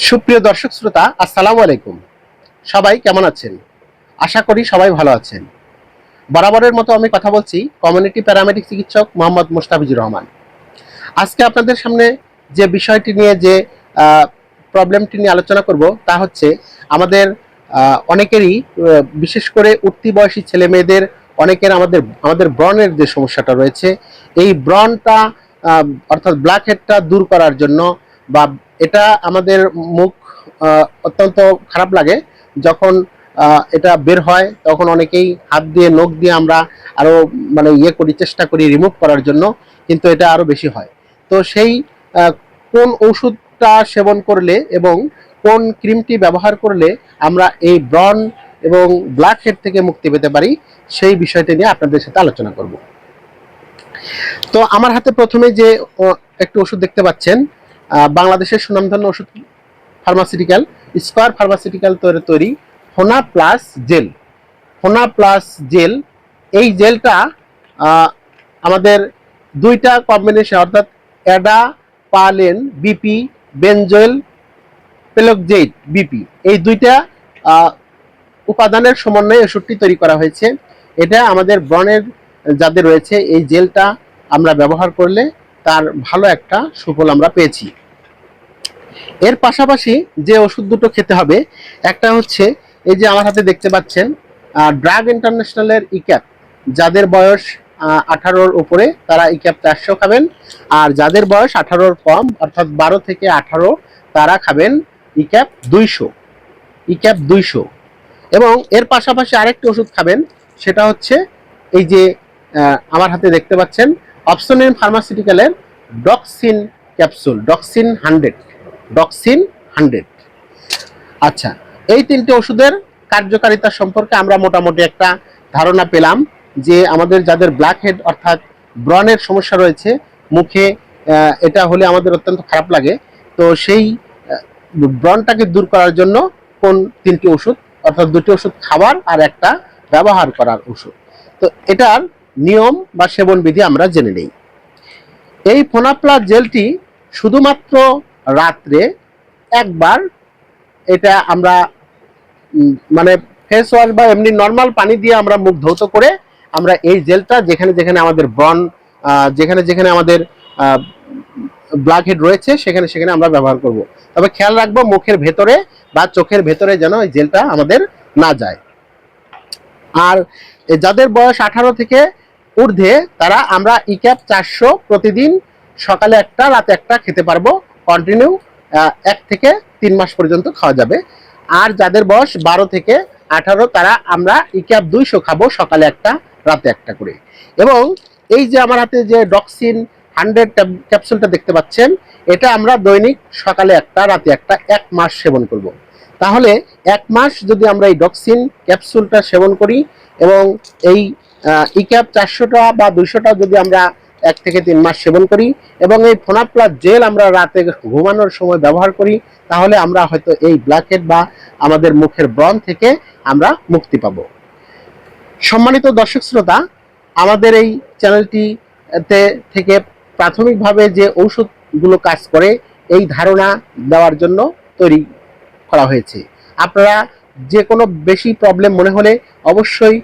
সুপ্রিয় দর্শক শ্রোতা, আসসালামু আলাইকুম। সবাই কেমন আছেন? আশা করি সবাই ভালো আছেন। বরাবরের মতো আমি কথা বলছি কমিউনিটি প্যারামেডিক চিকিৎসক মোহাম্মদ মোস্তাফিজুর রহমান। আজকে আপনাদের সামনে যে বিষয়টি নিয়ে যে প্রবলেমটি নিয়ে আলোচনা করব তা হচ্ছে আমাদের অনেকেরই বিশেষ করে উঠতি বয়সী ছেলে মেয়েদের অনেকের আমাদের ব্রণের যে সমস্যাটা রয়েছে, এই ব্রণটা অর্থাৎ ব্ল্যাক হেডটা দূর করার জন্য বা এটা আমাদের মুখ অত্যন্ত খারাপ লাগে যখন এটা বের হয়, তখন অনেকেই হাত দিয়ে নখ দিয়ে আমরা আরো মানে চেষ্টা করি রিমুভ করার জন্য, কিন্তু এটা আরো বেশি হয়। তো সেই কোন ওষুধটা সেবন করলে এবং কোন ক্রিমটি ব্যবহার করলে আমরা এই ব্রণ এবং ব্ল্যাক হেড থেকে মুক্তি পেতে পারি, সেই বিষয়টি নিয়ে আপনাদের সাথে আলোচনা করব। তো আমার হাতে প্রথমে যে একটু ওষুধ দেখতে পাচ্ছেন, বাংলাদেশের সুনামধন্য ওষুধ ফার্মাসিউটিক্যাল স্কয়ার ফার্মাসিউটিক্যাল তৈরি হোনা প্লাস জেল। হোনা প্লাস জেল, এই জেলটা আমাদের দুইটা কম্বিনেশন অর্থাৎ অ্যাডা পালেন বিপি বেনজোয়েল পেলকজেইড বিপি, এই দুইটা উপাদানের সমন্বয়ে ওষুধটি তৈরি করা হয়েছে। এটা আমাদের ব্রণের যাদের রয়েছে, এই জেলটা আমরা ব্যবহার করলে তার ভালো একটা সুফল আমরা পেয়েছি। এর পাশাপাশি যে ওষুধ দুটো খেতে হবে, একটা হচ্ছে এই যে আমার হাতে দেখতে পাচ্ছেন ড্রাগ ইন্টারন্যাশনালের ইক্যাপ। যাদের বয়স 18-র উপরে তারা ইক্যাপ 400 খাবেন, আর যাদের বয়স 18-র কম অর্থাৎ 12 থেকে 18 তারা খাবেন ইক্যাপ 200। ইক্যাপ 200 এবং এর পাশাপাশি আরেকটি ওষুধ খাবেন, সেটা হচ্ছে এই যে আমার হাতে দেখতে পাচ্ছেন অপসনিন ফার্মাসিউটিক্যালের ডক্সিন ক্যাপসুল, ডক্সিন 100। ডক্সিন 100। আচ্ছা, এই তিনটি ওষুধের কার্যকারিতা সম্পর্কে আমরা মোটামুটি একটা ধারণা পেলাম যে আমাদের যাদের ব্ল্যাক হেড অর্থাৎ ব্রণের সমস্যা রয়েছে মুখে, এটা হলে আমাদের অত্যন্ত খারাপ লাগে। তো সেই ব্রণটাকে দূর করার জন্য কোন তিনটি ওষুধ অর্থাৎ দুটি ওষুধ খাবার আর একটা ব্যবহার করার ওষুধ, তো এটার নিয়ম বা সেবন বিধি আমরা জেনে নেই। এই ফোনাপ্লাস জেলটি শুধুমাত্র রাত্রে একবার, এটা আমরা মানে ফেস ওয়াশ বা এমনি নর্মাল পানি দিয়ে আমরা মুখ ধৌত করে আমরা এই জেলটা যেখানে যেখানে আমাদের ব্রণ, যেখানে যেখানে আমাদের ব্ল্যাক হেড রয়েছে সেখানে সেখানে আমরা ব্যবহার করব। তবে খেয়াল রাখবো মুখের ভেতরে বা চোখের ভেতরে যেন এই জেলটা আমাদের না যায়। আর যাদের বয়স 18 থেকে ঊর্ধ্বে তারা আমরা ইক্যাপ 400 প্রতিদিন সকালে একটা রাতে একটা খেতে পারবো, কন্টিনিউ 1 থেকে 3 মাস পর্যন্ত খাওয়া যাবে। আর যাদের বয়স 12 থেকে 18 তারা আমরা ইক্যাপ 200 খাবো, সকালে একটা রাতে একটা করে। এবং এই যে আমার হাতে যে ডক্সিন 100 ক্যাপসুলটা দেখতে পাচ্ছেন, এটা আমরা দৈনিক সকালে একটা রাতে একটা 1 মাস সেবন করব। তাহলে 1 মাস যদি আমরা এই ডক্সিন ক্যাপসুলটা সেবন করি এবং এই ইক্যাপ 400টা বা 200টা যদি আমরা 1 থেকে 3 মাস সেবন করি এবং এই ফোনাপ্লাস জেল আমরা রাতে ঘুমানোর সময় ব্যবহার করি, তাহলে আমরা হয়তো এই ব্ল্যাক হেড বা আমাদের মুখের ব্রণ থেকে আমরা মুক্তি পাব। সম্মানিত দর্শক শ্রোতা, আমাদের এই চ্যানেলটি থেকে প্রাথমিকভাবে যে ঔষধগুলো কাজ করে এই ধারণা দেওয়ার জন্য তৈরি করা হয়েছে। আপনারা যে কোনো বেশি প্রবলেম মনে হলে অবশ্যই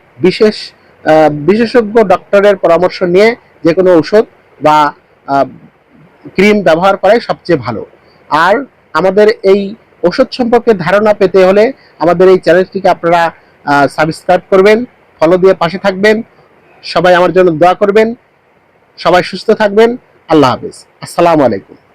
বিশেষজ্ঞ ডক্টরের পরামর্শ নিয়ে যে কোনো ঔষধ বা ক্রিম ব্যবহার করাই সবচেয়ে ভালো। আর আমাদের এই ওষুধ সম্পর্কে ধারণা পেতে হলে আমাদের এই চ্যানেলটিকে আপনারা সাবস্ক্রাইব করবেন, ফলো দিয়ে পাশে থাকবেন। সবাই আমার জন্য দোয়া করবেন। সবাই সুস্থ থাকবেন। আল্লাহ হাফেজ। আসসালামু আলাইকুম।